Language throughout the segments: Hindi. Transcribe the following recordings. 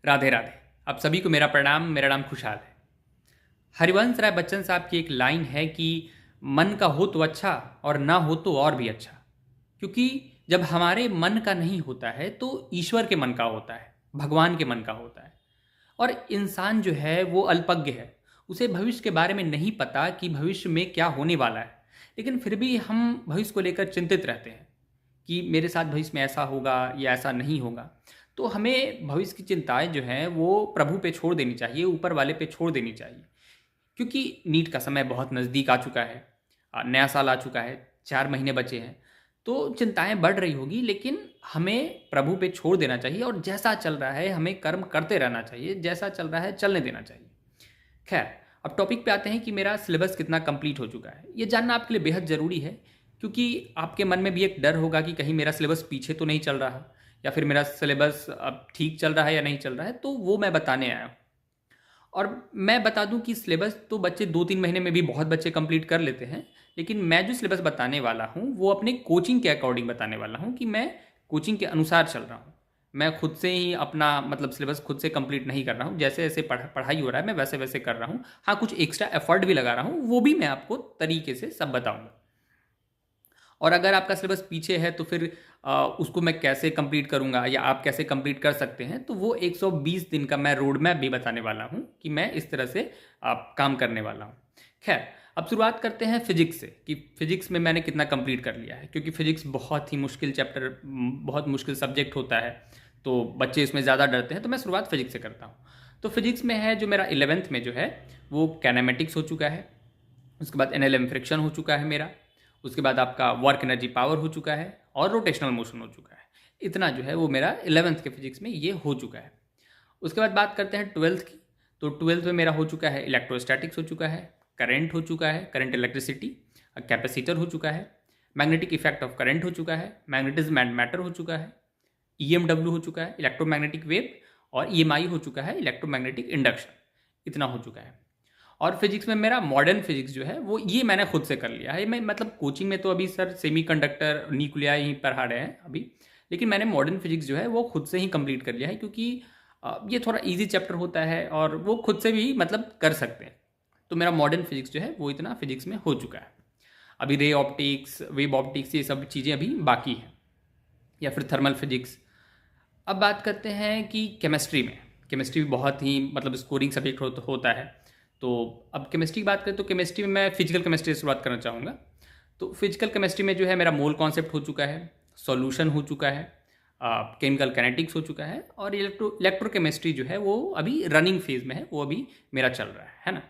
राधे राधे। आप सभी को मेरा प्रणाम। मेरा नाम खुशहाल है। हरिवंश राय बच्चन साहब की एक लाइन है कि मन का हो तो अच्छा और ना हो तो और भी अच्छा। क्योंकि जब हमारे मन का नहीं होता है तो ईश्वर के मन का होता है, भगवान के मन का होता है। और इंसान जो है वो अल्पज्ञ है, उसे भविष्य के बारे में नहीं पता कि भविष्य में क्या होने वाला है। लेकिन फिर भी हम भविष्य को लेकर चिंतित रहते हैं कि मेरे साथ भविष्य में ऐसा होगा या ऐसा नहीं होगा। तो हमें भविष्य की चिंताएं जो हैं वो प्रभु पे छोड़ देनी चाहिए, ऊपर वाले पे छोड़ देनी चाहिए। क्योंकि नीट का समय बहुत नज़दीक आ चुका है, नया साल आ चुका है, 4 महीने बचे हैं। तो चिंताएं बढ़ रही होगी, लेकिन हमें प्रभु पे छोड़ देना चाहिए और जैसा चल रहा है हमें कर्म करते रहना चाहिए, जैसा चल रहा है चलने देना चाहिए। खैर, अब टॉपिक पे आते हैं कि मेरा सिलेबस कितना कंप्लीट हो चुका है। ये जानना आपके लिए बेहद ज़रूरी है, क्योंकि आपके मन में भी एक डर होगा कि कहीं मेरा सिलेबस पीछे तो नहीं चल रहा, या फिर मेरा सिलेबस अब ठीक चल रहा है या नहीं चल रहा है। तो वो मैं बताने आया हूँ। और मैं बता दूं कि सिलेबस तो बच्चे 2-3 महीने में भी बहुत बच्चे कंप्लीट कर लेते हैं। लेकिन मैं जो सिलेबस बताने वाला हूँ वो अपने कोचिंग के अकॉर्डिंग बताने वाला हूँ कि मैं कोचिंग के अनुसार चल रहा हूँ। मैं खुद से ही अपना मतलब सिलेबस खुद से कंप्लीट नहीं कर रहा हूँ। जैसे जैसे पढ़ाई हो रहा है मैं वैसे वैसे कर रहा हूँ। हाँ, कुछ एक्स्ट्रा एफर्ट भी लगा रहा हूँ, वो भी मैं आपको तरीके से सब बताऊँगा। और अगर आपका सिलेबस पीछे है तो फिर उसको मैं कैसे कंप्लीट करूंगा या आप कैसे कंप्लीट कर सकते हैं, तो वो 120 दिन का मैं रोड मैप भी बताने वाला हूं कि मैं इस तरह से काम करने वाला हूं। खैर, अब शुरुआत करते हैं फिजिक्स से कि फिजिक्स में मैंने कितना कंप्लीट कर लिया है। क्योंकि फिजिक्स बहुत ही मुश्किल चैप्टर, बहुत मुश्किल सब्जेक्ट होता है, तो बच्चे इसमें ज़्यादा डरते हैं। तो मैं शुरुआत फिजिक्स से करता हूँ। तो फिजिक्स में है जो मेरा 11th में जो है वो कैनेमेटिक्स हो चुका है। उसके बाद एनएलएम फ्रिक्शन हो चुका है मेरा। उसके बाद आपका वर्क एनर्जी पावर हो चुका है और रोटेशनल मोशन हो चुका है। इतना जो है वो मेरा 11th के फिजिक्स में ये हो चुका है। उसके बाद बात करते हैं 12th की। तो 12th में मेरा हो चुका है इलेक्ट्रोस्टैटिक्स हो चुका है, करंट हो चुका है, करंट इलेक्ट्रिसिटी, कैपेसिटर हो चुका है, मैग्नेटिक इफेक्ट ऑफ करंट हो चुका है, मैग्नेटिज्म एंड मैटर हो चुका है, ईएमडब्ल्यू हो चुका है, इलेक्ट्रोमैग्नेटिक वेव, और ईएमआई हो चुका है, इलेक्ट्रोमैग्नेटिक इंडक्शन। इतना हो चुका है। और फिजिक्स में मेरा मॉडर्न फिजिक्स जो है वो ये मैंने खुद से कर लिया है। मैं मतलब कोचिंग में तो अभी सर सेमीकंडक्टर न्यूक्लिया ही पढ़ा रहे हैं अभी। लेकिन मैंने मॉडर्न फिजिक्स जो है वो खुद से ही कंप्लीट कर लिया है, क्योंकि ये थोड़ा इजी चैप्टर होता है और वो खुद से भी मतलब कर सकते हैं। तो मेरा मॉडर्न फिजिक्स जो है वो इतना फिजिक्स में हो चुका है। अभी रे ऑप्टिक्स, वेव ऑप्टिक्स, ये सब चीज़ें अभी बाकी हैं, या फिर थर्मल फिजिक्स। अब बात करते हैं कि केमिस्ट्री में। केमिस्ट्री भी बहुत ही मतलब स्कोरिंग सब्जेक्ट होता है। तो अब केमिस्ट्री की बात करें तो केमिस्ट्री में मैं फिजिकल केमिस्ट्री से शुरुआत करना चाहूँगा। तो फिजिकल केमिस्ट्री में जो है मेरा मोल कॉन्सेप्ट हो चुका है, सॉल्यूशन हो चुका है, केमिकल काइनेटिक्स हो चुका है, और इलेक्ट्रोकेमिस्ट्री जो है वो अभी रनिंग फेज में है, वो अभी मेरा चल रहा है ना।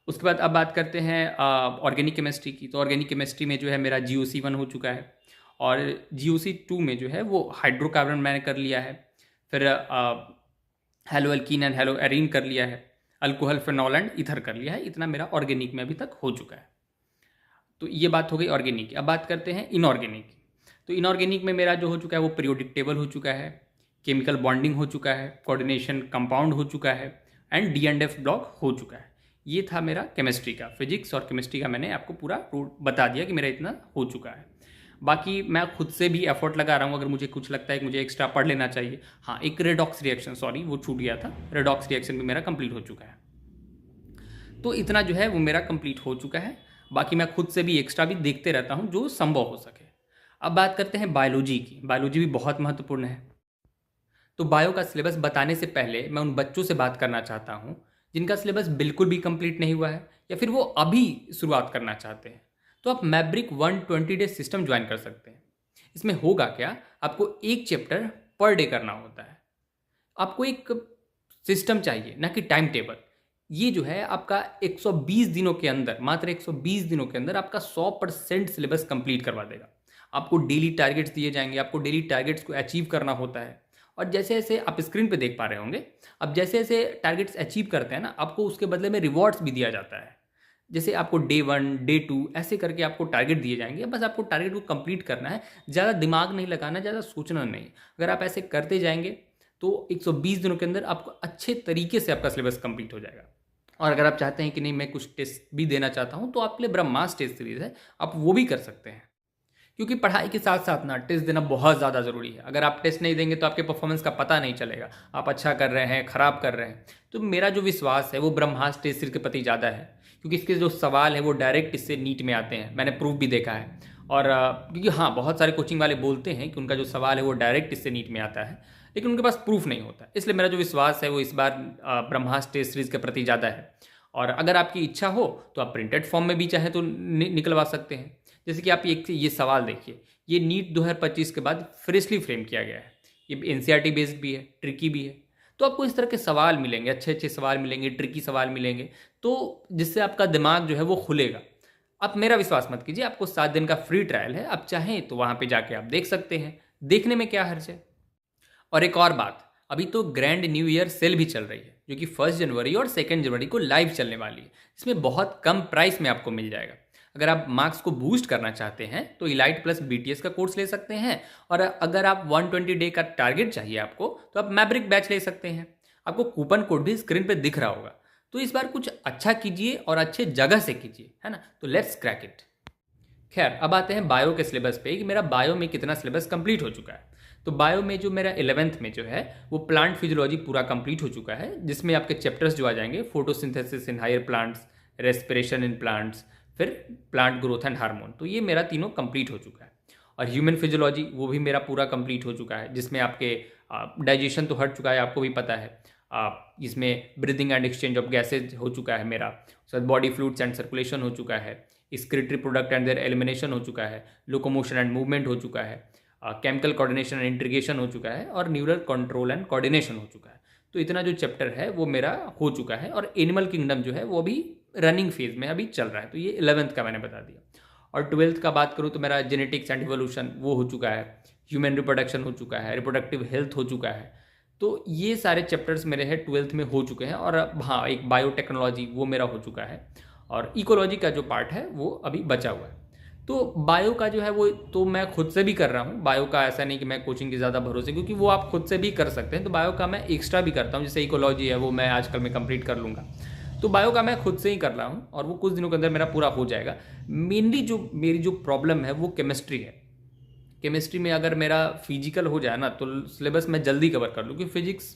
उसके बाद अब बात करते हैं ऑर्गेनिक केमिस्ट्री की। तो ऑर्गेनिक केमिस्ट्री में जो है मेरा GOC1 हो चुका है, और GOC2 में जो है वो हाइड्रोकार्बन मैंने कर लिया है। फिर hello alkene and hello arene कर लिया है, अल्कोहल फिनॉल एंड ईथर कर लिया है। इतना मेरा ऑर्गेनिक में अभी तक हो चुका है। तो ये बात हो गई ऑर्गेनिक की। अब बात करते हैं इनऑर्गेनिक की। तो इनऑर्गेनिक में मेरा जो हो चुका है वो पीरियोडिक टेबल हो चुका है, केमिकल बॉन्डिंग हो चुका है, कोऑर्डिनेशन कंपाउंड हो चुका है, एंड D&F ब्लॉक हो चुका है। ये था मेरा केमिस्ट्री का। फिजिक्स और केमिस्ट्री का मैंने आपको पूरा रूट बता दिया कि मेरा इतना हो चुका है। बाकी मैं खुद से भी एफर्ट लगा रहा हूँ, अगर मुझे कुछ लगता है कि मुझे एक्स्ट्रा पढ़ लेना चाहिए। हाँ, एक रेडॉक्स रिएक्शन, सॉरी वो छूट गया था, रेडॉक्स रिएक्शन भी मेरा कंप्लीट हो चुका है। तो इतना जो है वो मेरा कंप्लीट हो चुका है। बाकी मैं खुद से भी एक्स्ट्रा भी देखते रहता हूँ जो संभव हो सके। अब बात करते हैं बायोलॉजी की। बायोलॉजी भी बहुत महत्वपूर्ण है। तो बायो का सिलेबस बताने से पहले मैं उन बच्चों से बात करना चाहता हूँ जिनका सिलेबस बिल्कुल भी कंप्लीट नहीं हुआ है, या फिर वो अभी शुरुआत करना चाहते हैं। तो आप मैब्रिक 120 डे सिस्टम ज्वाइन कर सकते हैं। इसमें होगा क्या, आपको एक चैप्टर पर डे करना होता है। आपको एक सिस्टम चाहिए, ना कि टाइम टेबल। ये जो है आपका 120 दिनों के अंदर, मात्र 120 दिनों के अंदर आपका 100% सिलेबस कंप्लीट करवा देगा। आपको डेली टारगेट्स दिए जाएंगे, आपको डेली टारगेट्स को अचीव करना होता है। और जैसे जैसे आप स्क्रीन पे देख पा रहे होंगे, अब जैसे जैसे टारगेट्स अचीव करते हैं ना, आपको उसके बदले में रिवॉर्ड्स भी दिया जाता है। जैसे आपको डे 1, डे 2 ऐसे करके आपको टारगेट दिए जाएंगे। बस आपको टारगेट को कंप्लीट करना है, ज़्यादा दिमाग नहीं लगाना, ज़्यादा सोचना नहीं। अगर आप ऐसे करते जाएंगे तो 120 दिनों के अंदर आपको अच्छे तरीके से आपका सिलेबस कंप्लीट हो जाएगा। और अगर आप चाहते हैं कि नहीं मैं कुछ टेस्ट भी देना चाहता हूँ, तो आपके लिए ब्रह्मास्त्र टेस्ट सीरीज है, आप वो भी कर सकते हैं। क्योंकि पढ़ाई के साथ साथ ना टेस्ट देना बहुत ज़्यादा ज़रूरी है। अगर आप टेस्ट नहीं देंगे तो आपके परफॉर्मेंस का पता नहीं चलेगा, आप अच्छा कर रहे हैं, ख़राब कर रहे हैं। तो मेरा जो विश्वास है वो ब्रह्मास्त्र टेस्ट सीरीज के प्रति ज़्यादा है, क्योंकि इसके जो सवाल है वो डायरेक्ट इससे नीट में आते हैं। मैंने प्रूफ भी देखा है। और क्योंकि हाँ, बहुत सारे कोचिंग वाले बोलते हैं कि उनका जो सवाल है वो डायरेक्ट इससे नीट में आता है, लेकिन उनके पास प्रूफ नहीं होता। इसलिए मेरा जो विश्वास है वो इस बार ब्रह्मास्त्र टेस्ट सीरीज के प्रति ज़्यादा है। और अगर आपकी इच्छा हो तो आप प्रिंटेड फॉर्म में भी चाहे तो निकलवा सकते हैं। जैसे कि आप ये सवाल देखिए, ये नीट 2025 के बाद फ्रेशली फ्रेम किया गया है। ये एनसीईआरटी बेस्ड भी है, ट्रिकी भी है। तो आपको इस तरह के सवाल मिलेंगे, अच्छे अच्छे सवाल मिलेंगे, ट्रिकी सवाल मिलेंगे, तो जिससे आपका दिमाग जो है वो खुलेगा। आप मेरा विश्वास मत कीजिए, आपको 7 दिन का फ्री ट्रायल है, आप चाहें तो वहाँ पे जाके आप देख सकते हैं। देखने में क्या हर्ज है। और एक और बात, अभी तो ग्रैंड न्यू ईयर सेल भी चल रही है, जो कि 1 जनवरी और 2 जनवरी को लाइव चलने वाली है। इसमें बहुत कम प्राइस में आपको मिल जाएगा। अगर आप मार्क्स को बूस्ट करना चाहते हैं तो इलाइट प्लस बीटीएस का कोर्स ले सकते हैं, और अगर आप 120 डे का टारगेट चाहिए आपको तो आप मैब्रिक बैच ले सकते हैं। आपको कूपन कोड भी स्क्रीन पे दिख रहा होगा। तो इस बार कुछ अच्छा कीजिए और अच्छे जगह से कीजिए, है ना। तो लेट्स क्रैक इट। खैर, अब आते हैं बायो के सिलेबस पे कि मेरा बायो में कितना सिलेबस कंप्लीट हो चुका है। तो बायो में जो मेरा 11th में जो है वो प्लांट फिजियोलॉजी पूरा कंप्लीट हो चुका है, जिसमें आपके चैप्टर्स जो आ जाएंगे photosynthesis in higher plants, respiration in plants, फिर प्लांट ग्रोथ एंड हार्मोन। तो ये मेरा तीनों कंप्लीट हो चुका है। और ह्यूमन फिजियोलॉजी वो भी मेरा पूरा कंप्लीट हो चुका है, जिसमें आपके डाइजेशन तो हट चुका है, आपको भी पता है। इसमें breathing and exchange of gases हो चुका है मेरा, बॉडी फ्लूइड्स एंड सर्कुलेशन हो चुका है, excretory product and there elimination हो चुका है, लोकोमोशन एंड मूवमेंट हो चुका है, केमिकल कोऑर्डिनेशन एंड इंटीग्रेशन हो चुका है, और न्यूरल कंट्रोल एंड कोऑर्डिनेशन हो चुका है। तो इतना जो चैप्टर है वो मेरा हो चुका है। और एनिमल किंगडम जो है वो अभी रनिंग फेज में अभी चल रहा है। तो ये 11th का मैंने बता दिया। और 12th का बात करूँ तो मेरा जेनेटिक्स एंड इवोल्यूशन वो हो चुका है, ह्यूमन रिप्रोडक्शन हो चुका है, रिप्रोडक्टिव हेल्थ हो चुका है। तो ये सारे चैप्टर्स मेरे हैं 12th में हो चुके हैं। और हाँ, एक बायोटेक्नोलॉजी वो मेरा हो चुका है, और इकोलॉजी का जो पार्ट है वो अभी बचा हुआ है। तो बायो का जो है वो तो मैं खुद से भी कर रहा हूँ। बायो का ऐसा नहीं कि मैं कोचिंग के ज़्यादा भरोसे, क्योंकि वो आप खुद से भी कर सकते हैं। तो बायो का मैं एक्स्ट्रा भी करता हूँ, जैसे इकोलॉजी है वो मैं आजकल में कंप्लीट कर लूँगा। तो बायो का मैं खुद से ही कर रहा हूँ, और वो कुछ दिनों के अंदर मेरा पूरा हो जाएगा। मेनली जो मेरी जो प्रॉब्लम है वो केमिस्ट्री है। केमिस्ट्री में अगर मेरा फिजिकल हो जाए ना तो सिलेबस मैं जल्दी कवर कर लूँ, क्योंकि फिजिक्स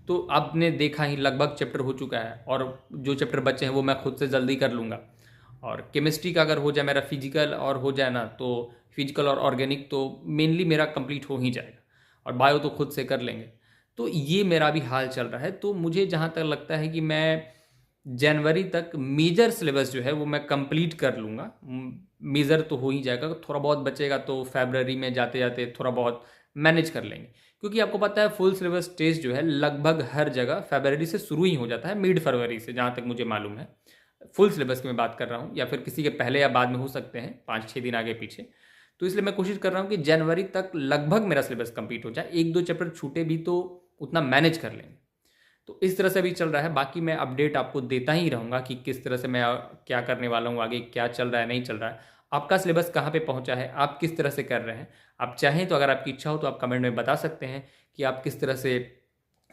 तो आपने देखा ही लगभग चैप्टर हो चुका है, और जो चैप्टर बचे हैं वो मैं खुद से जल्दी कर लूँगा। और केमिस्ट्री का अगर हो जाए मेरा फिजिकल और हो जाए ना, तो फिजिकल और ऑर्गेनिक तो मेनली मेरा कंप्लीट हो ही जाएगा, और बायो तो खुद से कर लेंगे। तो ये मेरा भी हाल चल रहा है। तो मुझे जहाँ तक लगता है कि मैं जनवरी तक मेजर सिलेबस जो है वो मैं कंप्लीट कर लूँगा। मेजर तो हो ही जाएगा, थोड़ा बहुत बचेगा तो फरवरी में जाते जाते थोड़ा बहुत मैनेज कर लेंगे। क्योंकि आपको पता है फुल सिलेबस टेस्ट जो है लगभग हर जगह फरवरी से शुरू ही हो जाता है, मिड फरवरी से, जहाँ तक मुझे मालूम है। फुल सिलेबस की मैं बात कर रहा हूँ, या फिर किसी के पहले या बाद में हो सकते हैं, 5-6 दिन आगे पीछे। तो इसलिए मैं कोशिश कर रहा हूँ कि जनवरी तक लगभग मेरा सिलेबस कंप्लीट हो जाए। 1-2 चैप्टर छूटे भी तो उतना मैनेज कर लेंगे। तो इस तरह से अभी चल रहा है। बाकी मैं अपडेट आपको देता ही रहूँगा कि किस तरह से मैं क्या करने वाला हूँ, आगे क्या चल रहा है, नहीं चल रहा है। आपका सिलेबस कहाँ पे पहुँचा है, आप किस तरह से कर रहे हैं। आप चाहें तो, अगर आपकी इच्छा हो तो आप कमेंट में बता सकते हैं कि आप किस तरह से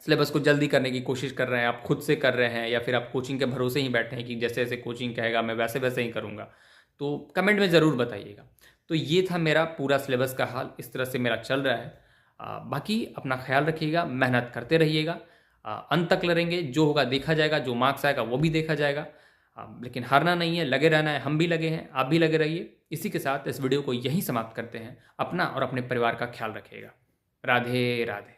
सिलेबस को जल्दी करने की कोशिश कर रहे हैं, आप खुद से कर रहे हैं, या फिर आप कोचिंग के भरोसे ही बैठे हैं कि जैसे जैसे कोचिंग कहेगा मैं वैसे वैसे ही करूँगा। तो कमेंट में ज़रूर बताइएगा। तो ये था मेरा पूरा सिलेबस का हाल, इस तरह से मेरा चल रहा है। बाकी अपना ख्याल रखिएगा, मेहनत करते रहिएगा, अंत तक लड़ेंगे, जो होगा देखा जाएगा, जो मार्क्स आएगा वो भी देखा जाएगा। लेकिन हारना नहीं है, लगे रहना है। हम भी लगे हैं, आप भी लगे रहिए। इसी के साथ इस वीडियो को यहीं समाप्त करते हैं। अपना और अपने परिवार का ख्याल रखिएगा। राधे राधे।